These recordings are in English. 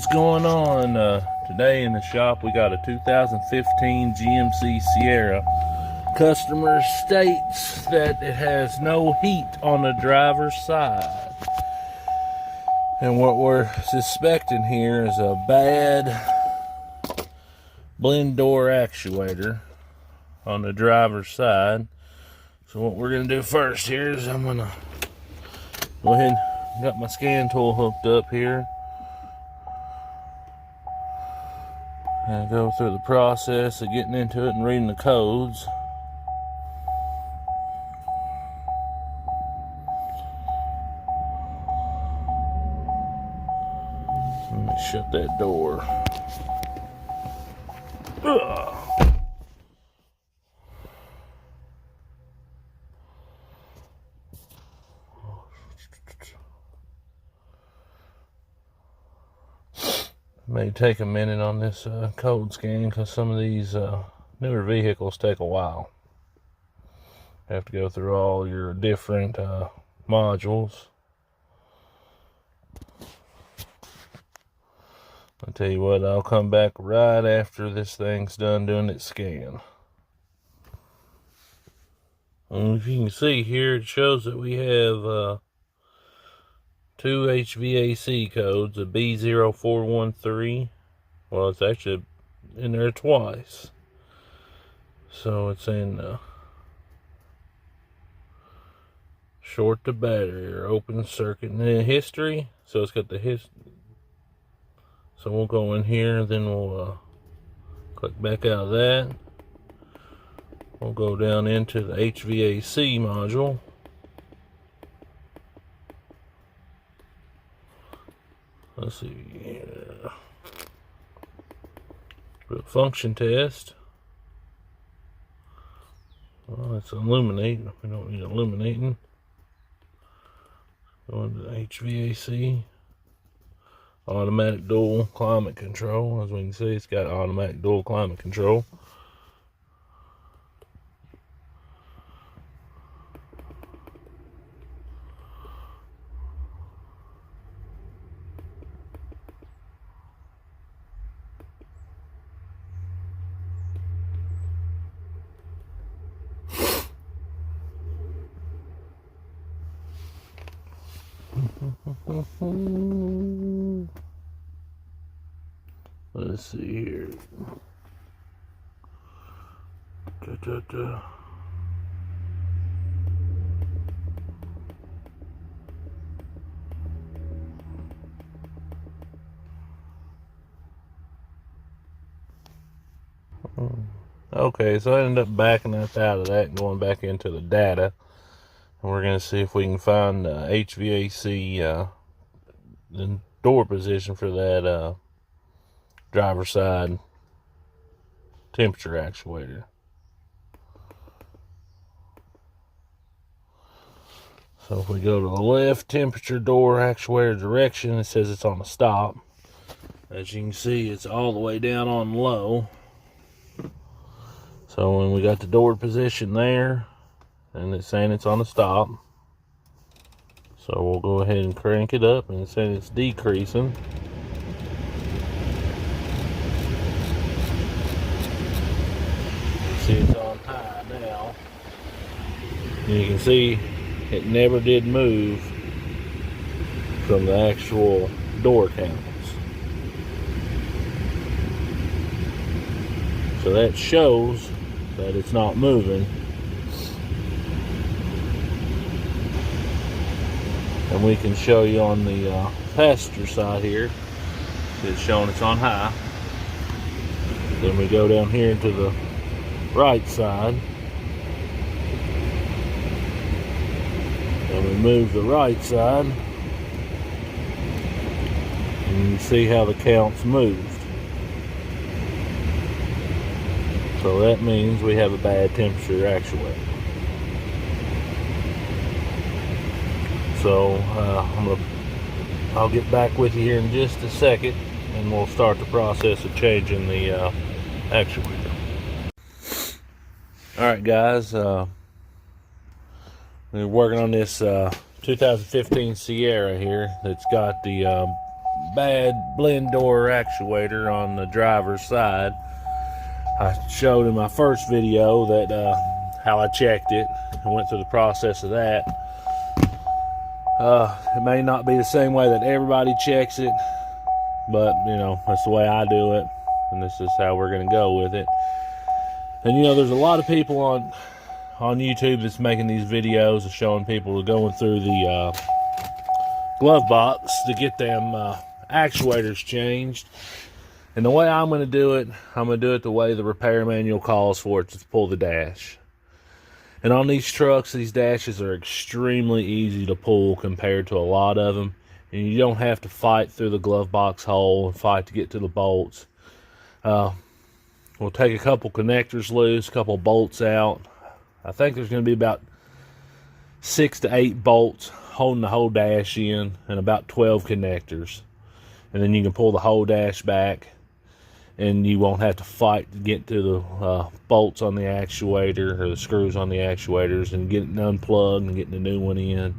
What's going on? Today in the shop we got a 2015 GMC Sierra. Customer states that it has no heat on the driver's side. And what we're suspecting here is a bad blend door actuator on the driver's side. So what we're going to do first here is I'm going to go ahead and got my scan tool hooked up here. And go through the process of getting into it and reading the codes. Let me shut that door. Ugh. May take a minute on this code scan because some of these newer vehicles take a while. You have to go through all your different modules. I'll tell you what, I'll come back right after this thing's done doing its scan. And if you can see here, it shows that we have two HVAC codes, a B0413. Well, it's actually in there twice. So it's in short to battery or open circuit. And then history, so it's got the history. So we'll go in here, then we'll click back out of that. We'll go down into the HVAC module. Let's see here. Put function test. Well, it's illuminate. We don't need illuminating. Go into the HVAC. Automatic dual climate control. As we can see, it's got automatic dual climate control. Let's see here. Okay, so I ended up backing us out of that and going back into the data. And we're going to see if we can find HVAC the door position for that driver's side temperature actuator. So if we go to the left temperature door actuator direction, it says it's on a stop. As you can see, it's all the way down on low. So when we got the door position there, and it's saying it's on a stop. So we'll go ahead and crank it up, and it's saying it's decreasing. See, it's on high now. And you can see it never did move from the actual door counts. So that shows that it's not moving. And we can show you on the passenger side here, it's showing it's on high. Then we go down here to the right side, and we move the right side, and you see how the counts moved. So that means we have a bad temperature actuator. So I'll get back with you here in just a second, and we'll start the process of changing the actuator. Alright guys, we're working on this 2015 Sierra here that's got the bad blend door actuator on the driver's side. I showed in my first video that how I checked it and went through the process of that. It may not be the same way that everybody checks it, but you know, that's the way I do it, and this is how we're going to go with it. And you know, there's a lot of people on YouTube that's making these videos of showing people going through the glove box to get them actuators changed. And the way I'm going to do it, I'm going to do it the way the repair manual calls for it, to pull the dash. And on these trucks, these dashes are extremely easy to pull compared to a lot of them. And you don't have to fight through the glove box hole and fight to get to the bolts. We'll take a couple connectors loose, a couple bolts out. I think there's going to be about 6 to 8 bolts holding the whole dash in, and about 12 connectors. And then you can pull the whole dash back, and you won't have to fight to get to the bolts on the actuator or the screws on the actuators and getting unplugged and getting a new one in.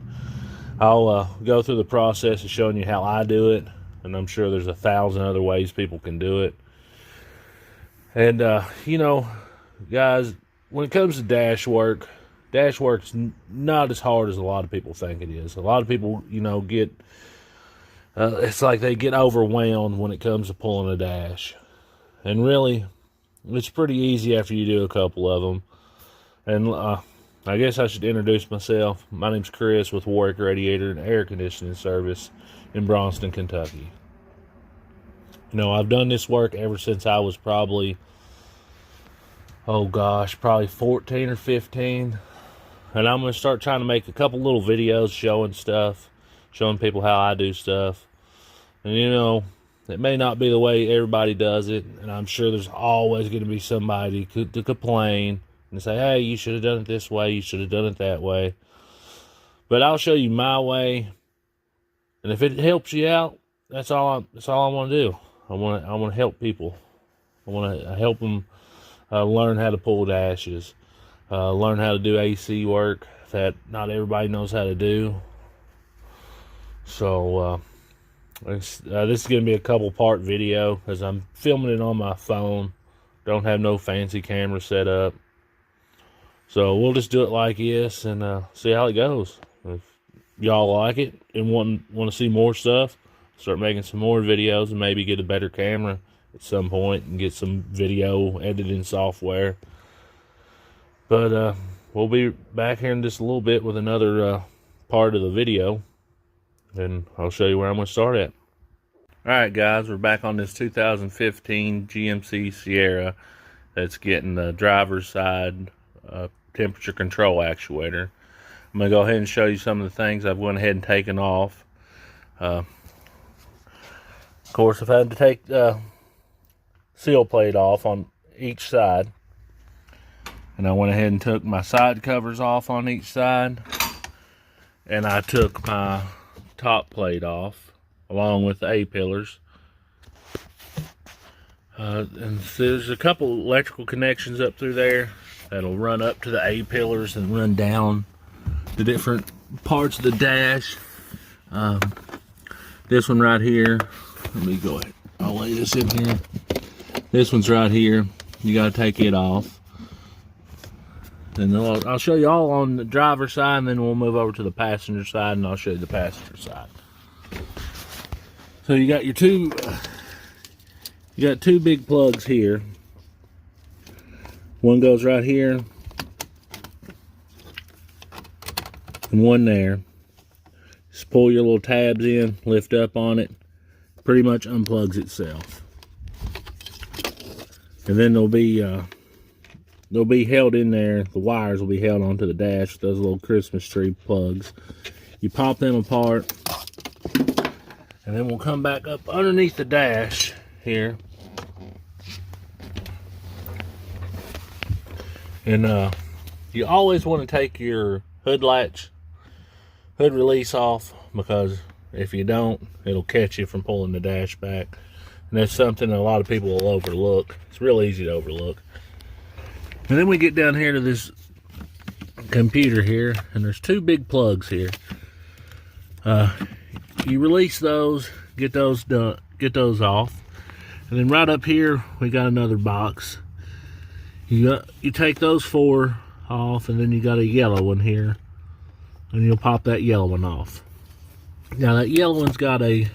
I'll go through the process of showing you how I do it, and I'm sure there's 1,000 other ways people can do it. And you know, guys, when it comes to dash work's not as hard as a lot of people think it is. A lot of people, you know, get it's like they get overwhelmed when it comes to pulling a dash. And really, it's pretty easy after you do a couple of them. And I guess I should introduce myself. My name's Chris with Warwick Radiator and Air Conditioning Service in Braunston, Kentucky. You know, I've done this work ever since I was probably 14 or 15. And I'm going to start trying to make a couple little videos showing people how I do stuff. And you know, it may not be the way everybody does it, and I'm sure there's always going to be somebody to complain and say, hey, you should have done it this way, you should have done it that way. But I'll show you my way, and if it helps you out, that's all I want to do. I want to help people. I want to help them learn how to pull dashes, learn how to do AC work that not everybody knows how to do. So this is going to be a couple part video because I'm filming it on my phone. Don't have no fancy camera set up. So we'll just do it like this and see how it goes. If y'all like it and want to see more stuff, start making some more videos and maybe get a better camera at some point and get some video editing software. But we'll be back here in just a little bit with another part of the video, and I'll show you where I'm going to start at. Alright guys, we're back on this 2015 GMC Sierra that's getting the driver's side temperature control actuator. I'm going to go ahead and show you some of the things I've went ahead and taken off. Of course, I've had to take the seal plate off on each side. And I went ahead and took my side covers off on each side. And I took my top plate off, along with the A-pillars. And there's a couple electrical connections up through there that'll run up to the A-pillars and run down the different parts of the dash. This one right here, let me go ahead, I'll lay this in here. This one's right here, you gotta take it off. And I'll show you all on the driver's side, and then we'll move over to the passenger side and I'll show you the passenger side. So you got your two big plugs here. One goes right here and one there. Just pull your little tabs in, lift up on it, pretty much unplugs itself. And then they'll be held in there. The wires will be held onto the dash with those little Christmas tree plugs. You pop them apart, and then we'll come back up underneath the dash here. And you always want to take your hood release off, because if you don't, it'll catch you from pulling the dash back. And that's something that a lot of people will overlook. It's real easy to overlook. And then we get down here to this computer here, and there's two big plugs here. You release those, get those done, get those off. And then right up here we got another box. You take those 4 off, and then you got a yellow one here, and you'll pop that yellow one off. Now that yellow one's got a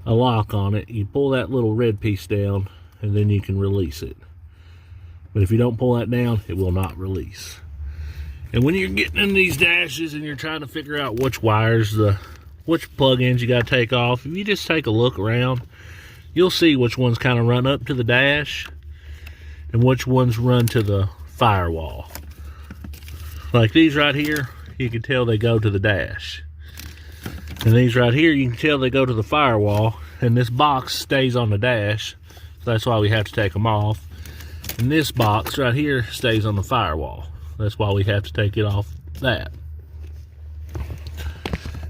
lock on it. You pull that little red piece down, and then you can release it. But if you don't pull that down, it will not release. And when you're getting in these dashes and you're trying to figure out which wires, which plug-ins you got to take off, if you just take a look around, you'll see which ones kind of run up to the dash and which ones run to the firewall. Like these right here, you can tell they go to the dash. And these right here, you can tell they go to the firewall, and this box stays on the dash, so that's why we have to take them off. And this box right here stays on the firewall. That's why we have to take it off that.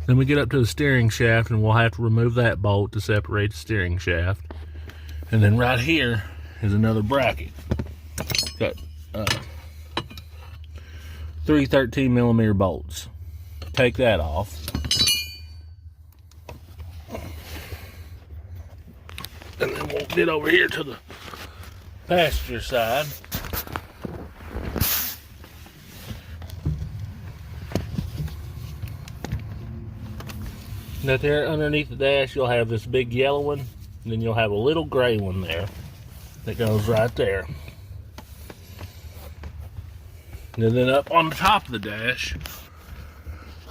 Then we get up to the steering shaft, and we'll have to remove that bolt to separate the steering shaft. And then right here is another bracket. Got 3 13mm bolts. Take that off. And then we'll get over here to the passenger side. Now there underneath the dash, you'll have this big yellow one, and then you'll have a little gray one there that goes right there. And then up on the top of the dash,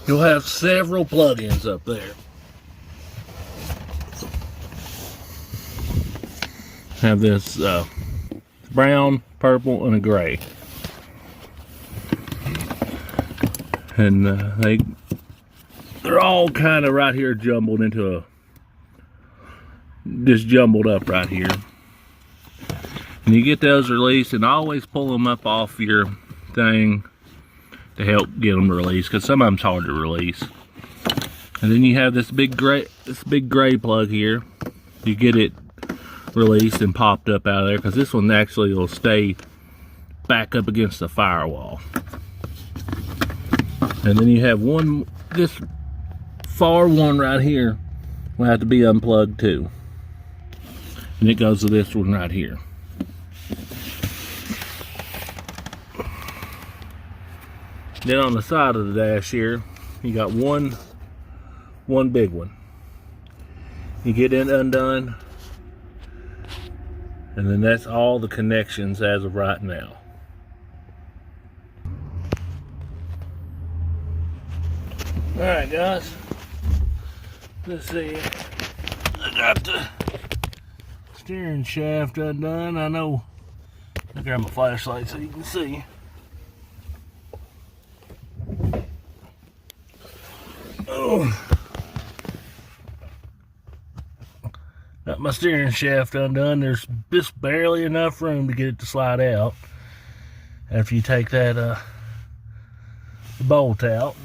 you'll have several plug-ins up there. Have this brown, purple, and a gray. And they're all kind of right here jumbled into just jumbled up right here. And you get those released, and always pull them up off your thing to help get them released, because some of them's hard to release. And then you have this big gray plug here. You get it released and popped up out of there, because this one actually will stay back up against the firewall. And then you have this far one right here will have to be unplugged too, and it goes to this one right here. Then on the side of the dash here, you got one big one. You get it undone, and then that's all the connections as of right now. Alright guys, let's see. I got the steering shaft undone. I'll grab my flashlight so you can see. Oh. Got my steering shaft undone. There's just barely enough room to get it to slide out after you take that the bolt out.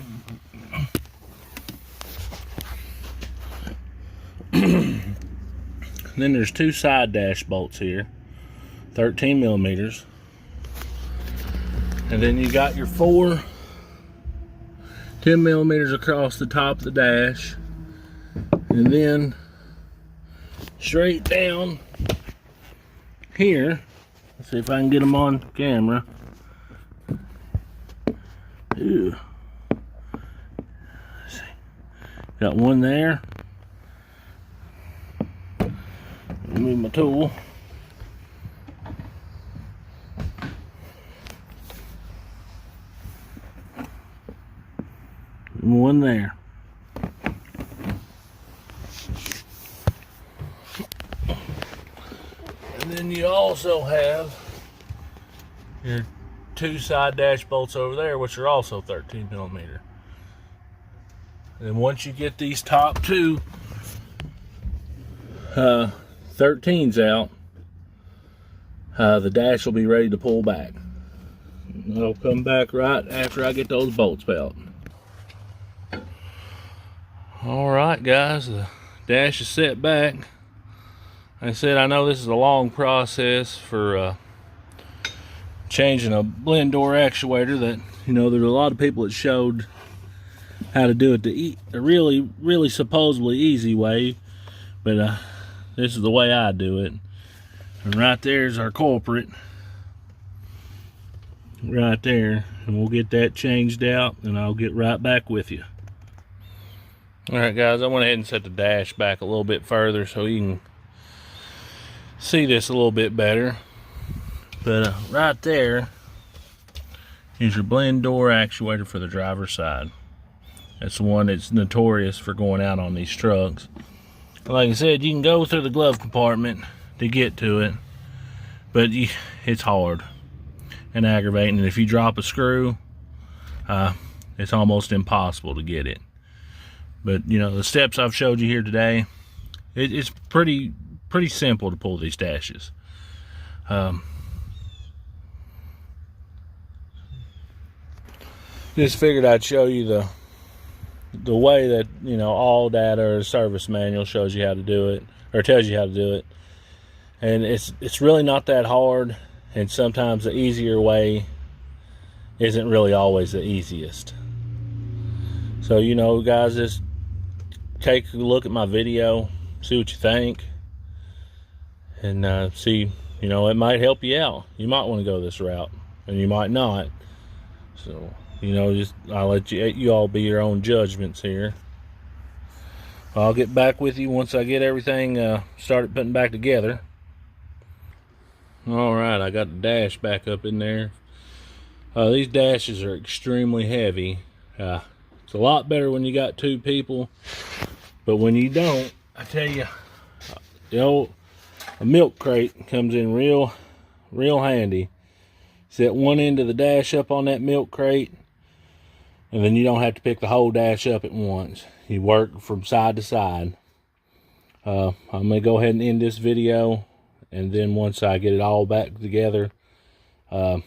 Then there's 2 side dash bolts here, 13mm, and then you got your 4 10mm across the top of the dash, and then straight down here. Let's see if I can get them on camera. Ew. Let's see. Got one there. Move my tool. One there. And then you also have your 2 side dash bolts over there, which are also 13mm. And once you get these top 2 13s out, the dash will be ready to pull back. I'll come back right after I get those bolts out. Alright guys, the dash is set back. Like I said, I know this is a long process for changing a blend door actuator that, there's a lot of people that showed how to do it the really supposedly easy way, but this is the way I do it. And right there's our culprit right there, and we'll get that changed out and I'll get right back with you. Alright guys, I went ahead and set the dash back a little bit further so you can see this a little bit better. But right there is your blend door actuator for the driver's side. That's the one that's notorious for going out on these trucks. Like I said, you can go through the glove compartment to get to it, but it's hard and aggravating. And if you drop a screw, it's almost impossible to get it. But you know, the steps I've showed you here today, it's pretty simple to pull these dashes. Just figured I'd show you the way that, you know, all data or service manual shows you how to do it, or tells you how to do it. And it's really not that hard, and sometimes the easier way isn't really always the easiest. So, you know, guys, just take a look at my video, see what you think, and see, you know, it might help you out. You might want to go this route, and you might not. So, you know, just I'll let you all be your own judgments here. I'll get back with you once I get everything started putting back together. All right, I got the dash back up in there. These dashes are extremely heavy. It's a lot better when you got two people, but when you don't, I tell you, a milk crate comes in real handy. Set one end of the dash up on that milk crate, and then you don't have to pick the whole dash up at once. You work from side to side. I'm going to go ahead and end this video, and then once I get it all back together, I'll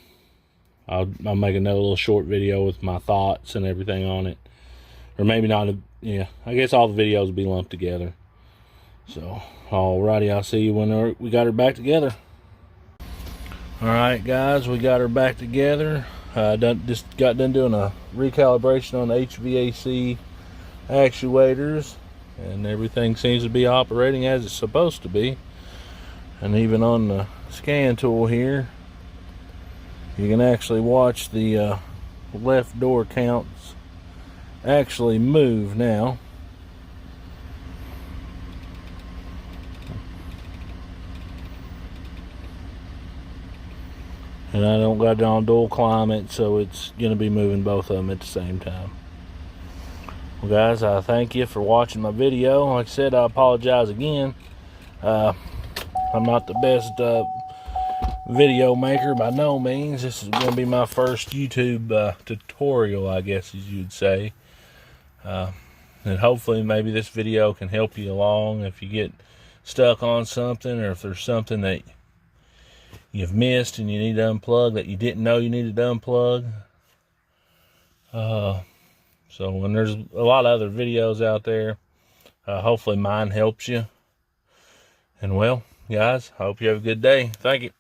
make another little short video with my thoughts and everything on it. Or maybe not, yeah, I guess all the videos will be lumped together. So, alrighty, I'll see you when we got her back together. Alright guys, we got her back together. Just got done doing a recalibration on the HVAC actuators, and everything seems to be operating as it's supposed to be. And even on the scan tool here, you can actually watch the left door counts actually move now. And I don't got it on dual climate, so it's going to be moving both of them at the same time. Well guys, I thank you for watching my video. Like I said, I apologize again. I'm not the best video maker by no means. This is going to be my first YouTube tutorial, I guess as you'd say. And hopefully maybe this video can help you along if you get stuck on something, or if there's something that you've missed and you need to unplug that you didn't know you needed to unplug. So when there's a lot of other videos out there, hopefully mine helps you. And well, guys, I hope you have a good day. Thank you.